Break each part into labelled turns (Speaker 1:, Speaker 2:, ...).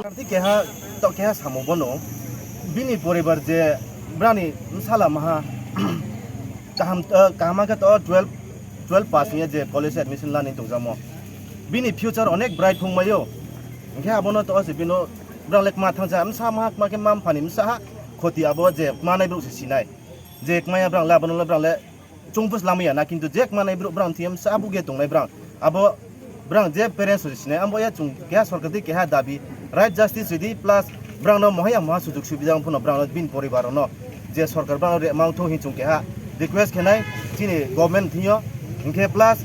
Speaker 1: Nanti keha samo bono bini poribar je brani sala maha kahama ka to 12 pass ni je college admission lani tungjamo bini future onek bright phungmayo engke abono to sibino brang lek ma thangja amsa ma ma ke mam phani msa khoti abo je manai bru sinai je maya brang la bono brang le chungpus lamia na kintu je manai bru brang thiam sa buge tungnai brang abo brang je parents sinai ambo ya chung ke sarkar di ke ha dabi right justice ready plus brang no mohya ma sujug subida phuno brang bin poribar no je sarkar brang re mang tho hi chung ke ha request khenai chini government thiyo engke plus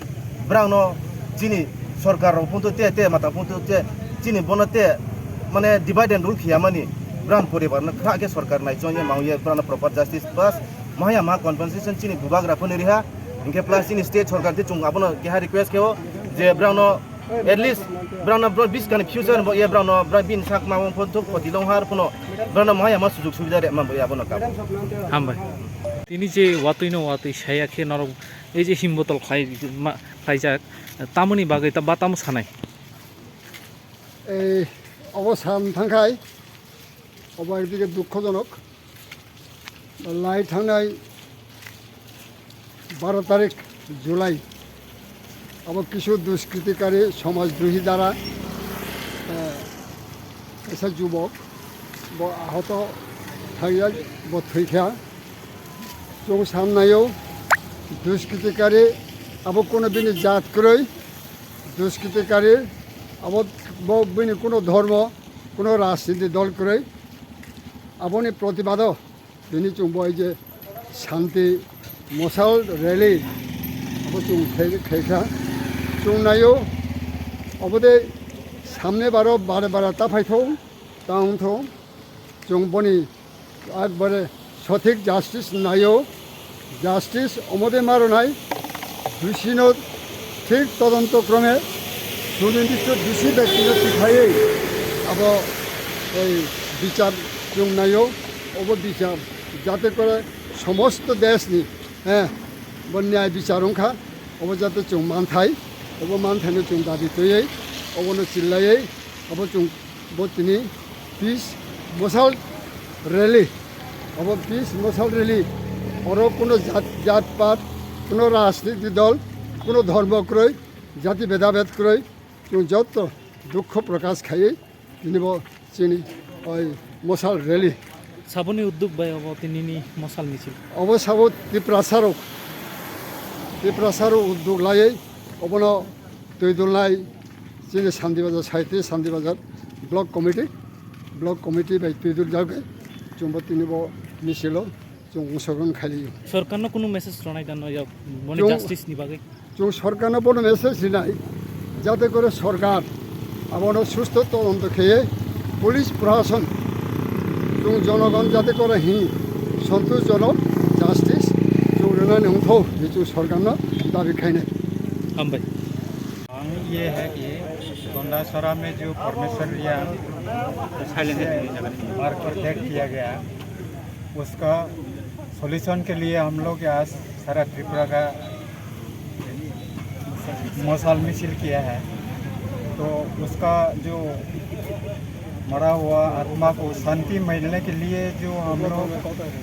Speaker 1: brang no chini sarkar phuntu te mata phuntu te chini bonate mane divide and rule khiyamani brang poribar na kha ke sarkar nai chonye mauye brang proper justice plus mohya ma compensation chini bubag raphone riha engke plus chini state sarkar te chung abono ke ha request keo je brang no at least brang no bis kan future bo ye brang no brang bin sak ma phon thuk khoti long har phuno brang no mohya ma sujug subida re ma bo abono ka
Speaker 2: হামবাই তিনি যে ওয়াতই সায়াখে নরম এই যে হিমবোতল খাইজাক তামনি বাগै তা বাতাম সানাই
Speaker 3: এই অবসান থাকায় একদিকে দুঃখজনক লাই থানায় 12 তারিখ জুলাই আবার কিছু দুষ্কৃতিকারী সমাজদ্রোহী দ্বারা এসব যুবক আহত থাকা থৈখা जों सामनायाव दुष्कृतिकारि अब कोनो बिनि जात क्रय दुष्कृतिकारि अब बिनि कोनो धर्म कोनो राजनीति दल क्रय आबनि प्रतिबाद बिनि जों बय जे शान्ति मसाल रैली अब जों खैखा जों नायो अबदे सामने बारो बारे बारे ताफाइथौ ताउनथौ जों बनि एकबारे সঠিক জাস্টিস নাইও জাস্টিস অমদে মারো নাই দোষীন ঠিক তদন্তক্রমে সুনির্দিষ্ট দোষী ব্যক্তিকে শিখাই আব এই বিচার जों নাইও অব বিচার যাতে করে সমস্ত দেশনি হ্যাঁ ন্যায় বিচার ওंखा অব যাতে जों মানথাই অব মানথাইनो जों দাবি তৈयै অবনো চিল্লাই অব जों বতিনি পিস মশাল রেলি अब पिस मसाल रेली और कोनो जात पात कोनो राजनीति दल कोनो धर्म क्रय जाति भेदाभेद क्रय जों जत दुख प्रकाश खाई दिनब चिनी मसाल रेली
Speaker 2: সাবনি উদ্যোগ বাই অব তিনিনি মশাল মিছিল
Speaker 3: अब साबो तिप्रासारो उद्योग लायै अबन दैदुलनाय चिनी शान्तिबाजार साहित्य शान्तिबाजार ब्लक कमिटी बाय दैदुल जागे जोंबो तिनिब मिसिलो जों अंशग्रहण खालियो
Speaker 2: सरकारनो कोनो मेसेज रनाय दान या मने জাস্টিস नि बागै
Speaker 3: जों सरकारनो बनो मेसेज दिनाय जाते करे सरकार आबनो सुस्थ तदন্ত खेये पुलिस प्रशासन जों जनगण जाते करे हि सन्तोषजनक জাস্টিস जों रनानै हंथौ जो सरकारनो दाबी खायनाय
Speaker 2: हामबाय
Speaker 4: ये है कि गोंडासरा में जो परमेश्वर रिया मार्ग पर डेट किया गया उसका सॉल्यूशन के लिए हम लोग आज सारा त्रिपुरा का मसाल मिছিল किया है। तो उसका जो मरा हुआ आत्मा को शांति मिलने के लिए जो हम लोग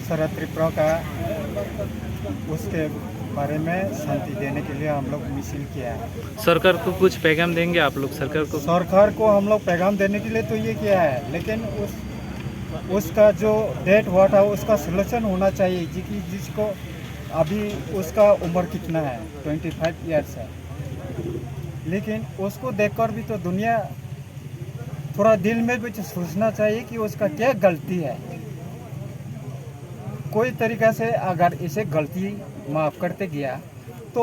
Speaker 4: सारा त्रिपुरा का उसके बारे में शांति देने के लिए हम लोग मिছিল किया है।
Speaker 2: सरकार को कुछ पैगाम देंगे आप लोग सरकार को
Speaker 4: हम लोग पैगाम देने के लिए तो ये किया है, लेकिन उसका जो डेट हुआ था उसका सॉल्यूशन होना चाहिए जिसको अभी उसका उम्र कितना है 25 ईयर्स है, लेकिन उसको देखकर भी तो दुनिया थोड़ा दिल में भी सोचना चाहिए कि उसका क्या गलती है। कोई तरीक़ा से अगर इसे गलती माफ़ करते गया तो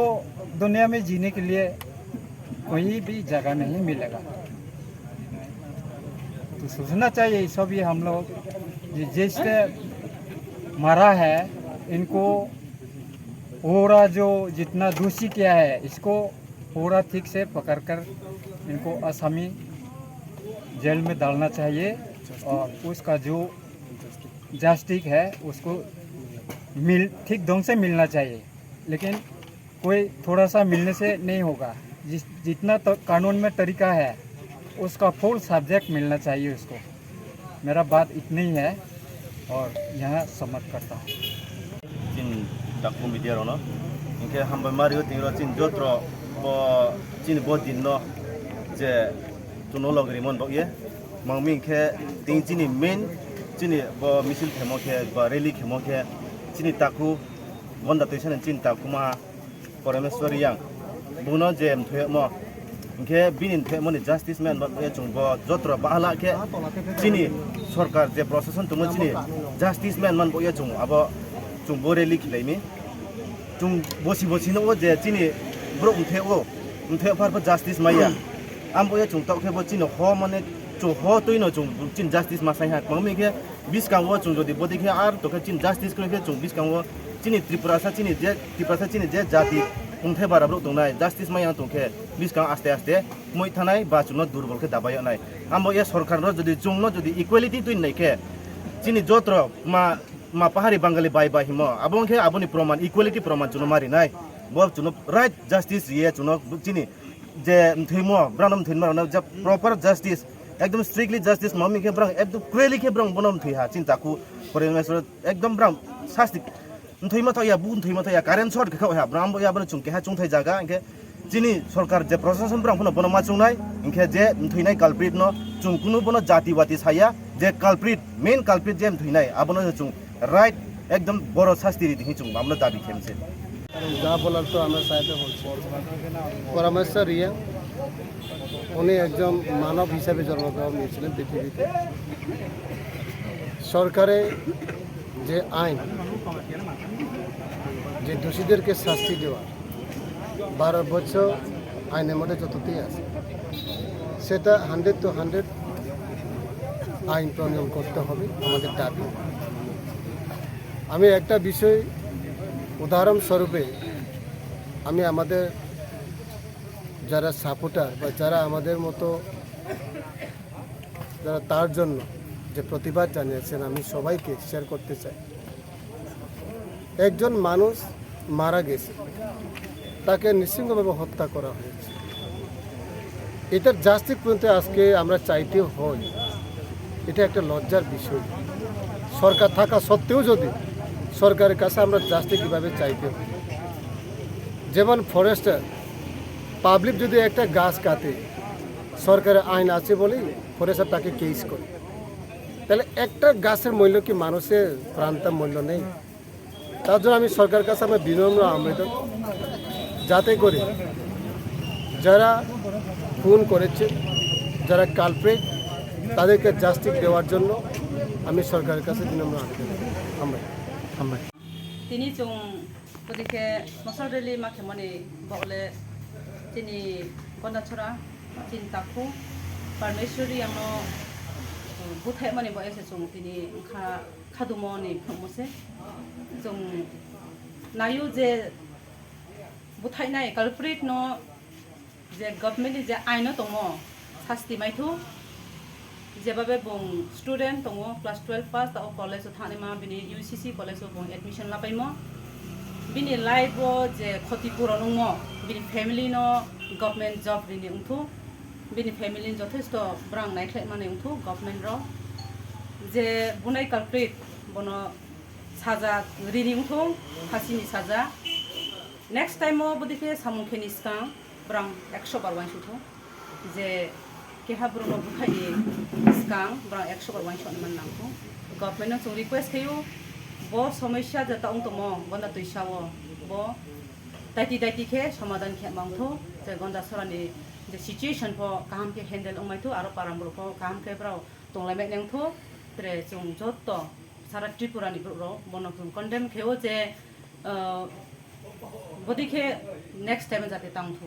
Speaker 4: दुनिया में जीने के लिए कोई भी जगह नहीं मिलेगा। तो सोचना चाहिए सब ये हम लोग जिससे मरा है इनको पूरा जो जितना दोषी किया है इसको पूरा ठीक से पकड़कर इनको आसामी जेल में डालना चाहिए और उसका जो जस्टिस है उसको ठीक ढंग से मिलना चाहिए। लेकिन कोई थोड़ा सा मिलने से नहीं होगा, जितना तो कानून में तरीका है उसका फुल सब्जेक्ट मिलना चाहिए उसको। मेरा बात इतनी ही है और यहाँ समाप्त करता हूँ।
Speaker 1: चिन दाकु मीडिया रो न इनके हम मारियो तिंगरो चिन जोत्रो बो चिन बो दिन न जे तुनो लगरी मन बो ये मंगमी के तिंग चिनी मेन चिनी बो मिसिल खेमो के बा रैली खेमो के चिनी दाकु गंदा तैसन चिन दाकु मा परमेश्वर यांग बुनो जे मथे मो इनके बिनिन थे मनि जस्टिस मैन बो ये चुंग बो जोत्रो बाला के चिनी सरकार जे प्रशासन तुम चिनी जस्टिस मैन मन बो ये चुंग अब चुंग बो रैली खिलाइमी चुंग बोसी बोसी नो जे चिनी ब्रो उनथे फार जस्टिस माया आम बो ये चुंग तक के बो चिनो हो माने चुंग हो तुइनो चुंग चिन जस्टिस मा साइ हाक मंगमी के 20 कांगो चुंग जदि बो देखि आर तो के चिन जस्टिस के चुंग 20 कांगो चिनी त्रिपुरा सा चिनी जे जाति उनथे बारा ब्रो दंनाय जस्टिस माया तो के 20 कांग आस्ते आस्ते moi थानाय बा चुनो दुर्बल के दाबाय नाय आम बो ये सरकार रो जदि चुंग नो जदि इक्वालिटी तुइन नाय के चिनी जोत्रो मा पाहाड़ी बांगाली बाय बाय हिमो आबों के आबोनी प्रमाण इक्वालिटी प्रमाण चुनो मारि नाय बो चुनो राइट जस्टिस ये चुनो चिनी जे थैमो ब्रानम थैनमा न जब प्रॉपर जस्टिस एकदम स्ट्रिक्टली जस्टिस मम्मी के ब्रांग एकदम क्लियरली के ब्रांग बनम थैहा चिंताकु परमेश्वर एकदम ब्रांग शास्ति थैमा थया बुन थैमा थया कारेन्ट शॉट खौ हा ब्रांग बो याबन चुंके हा चुंथै जागा इनके चिनी सरकार जे प्रशासन ब्रांग फनो बनमा चुंनाय इनके जे थैनाय काल्प्रिट न चुंकुनु बनो जातिवादी साया जे काल्प्रिट मेन काल्प्रिट जे थैनाय आबनो चुंग राइट एकदम बड़ शास्ति रीति चुंग আমরা দাবি খেমছে
Speaker 3: যা বলার তো আমরা সাইডে বলছি পরমেশ্বর ইয়া উনি একজন মানব হিসাবে জন্মগ্রহণ করেছিলেন পৃথিবীতে সরকারে যে আইন যে দোষীদেরকে শাস্তি দেওয়া 12 বছর আইনের মধ্যে যততেই আছে সেটা 100 to 100 আইন প্রণয়ন করতে হবে আমাদের দাবি আমি একটা বিষয় উদাহরণস্বরূপে আমি আমাদের যারা সাপোর্টার বা যারা আমাদের মতো যারা তার জন্য যে প্রতিবাদ জানিয়েছেন আমি সবাইকে শেয়ার করতে চাই একজন মানুষ মারা গেছে তাকে নৃশংসভাবে হত্যা করা হয়েছে এটার জাস্টিস পর্যন্ত আজকে আমরা চাইতে হই এটা একটা লজ্জার বিষয় সরকার থাকা সত্ত্বেও যদি সরকারের কাছে আমরা জাস্টিস কীভাবে চাইতে হই যেমন ফরেস্টার পাবলিক যদি একটা গাছ কাটে সরকারের আইন আছে বলেই ফরেস্টার তাকে কেস করে তাহলে একটা গাছের মূল্য কি মানুষের প্রাণটার মূল্য নেই তার জন্য আমি সরকারের কাছে আমার বিনম্র আবেদন যাতে করে যারা খুন করেছে যারা কালপ্রিট তাদেরকে জাস্টিস দেওয়ার জন্য আমি সরকারের কাছে বিনম্র আবেদন আমরা
Speaker 5: তিনি চুং গতিকে মশল রেলি মাখে মনে বলে তিনি গন্ডাছড়া চিন তাকু পারমেশ্বরী আমনো বুথাই মানে বয়সে চুং তিনি খাদুমনি ফমসে চুং নায়ু যে বুথাই নাই কালপ্রিট ন যে গভর্নমেন্ট যে আইন দङ শাস্তি মাইथु जेबाबे बुं स्टूडेंट दङ क्लास 12 पास दा कॉलेज थानेमा बिनि यूसीसी कॉलेज बुं एडमिशन लाबायमो बिनि लाइफ जे क्षतिपूरण दङ बिनि फैमिली न गवर्नमेंट जॉब रिनि उंथु बिनि फैमिली जथेष्ट ब्रां नायख्लाय माने उंथु गवर्नमेंट रो जे बुनाय काल्प्रिट बनो साजा रिनि उंथु फासिनि साजा नेक्स्ट टाइम बदिके सामुखेनि सिगां ब्रां 100 बार वाइसुथु जे केहा ब्रह्म बुखायनि सिगां ब्रां 100 बार वाइसन मोननांगौ गभर्नमेन्ट जों रिक्वेस्ट खायो ब समस्या जता दङ गन्दा तैसावो ब दाइति के समाधान खेमांथो जे गन्दा सरानि जे सिचुएशन फ काम के हैंडल अमाइथो आरो पारामब्रो फ काम के ब्राव तंलायमे नेंथो त्रे जों जत्त सारा त्रिपुरानि ब्रो बनो जों कन्डेम खेयो जे बदिखे नेक्स्ट टाइम जाते तांथो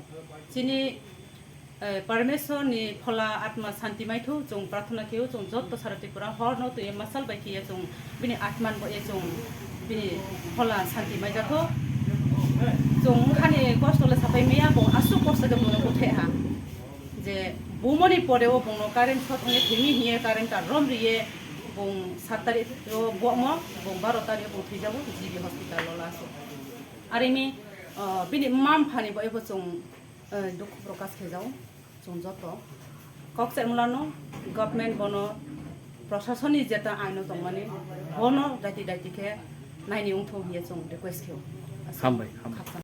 Speaker 5: चिनि परमेश्वर नि फला आत्मा शांति माइथु जों प्रार्थना कियो जों जत्त सारा त्रिपुरा हर न तो मसल बायखिया जों बिनि आत्मान बो जों बिनि फला शांति माइजाथो जों खानि कष्टले साफाय मैया बो आसु कष्ट के बनो कोथे हा जे बुमनि परेओ बनो कारेन्ट शॉट ने थेमि हिए कारेन्ट रम रिए बो 7 तारिख बोमो बो 12 तारिख बो थैजाबो जीबी हॉस्पिटल लासो आरिनि बिनि माम फानि बो जों दुख प्रकाश खेजाव जों जत्त কক্সের মুলানো গভর্নমেন্ট বনো প্রশাসনী যেটা আইন দংমানি বনো দায়িত্ব দায়িত্বকে নাইনি উঠো হিয়ে চং রিকোয়েস্ট খেও
Speaker 2: হামবাই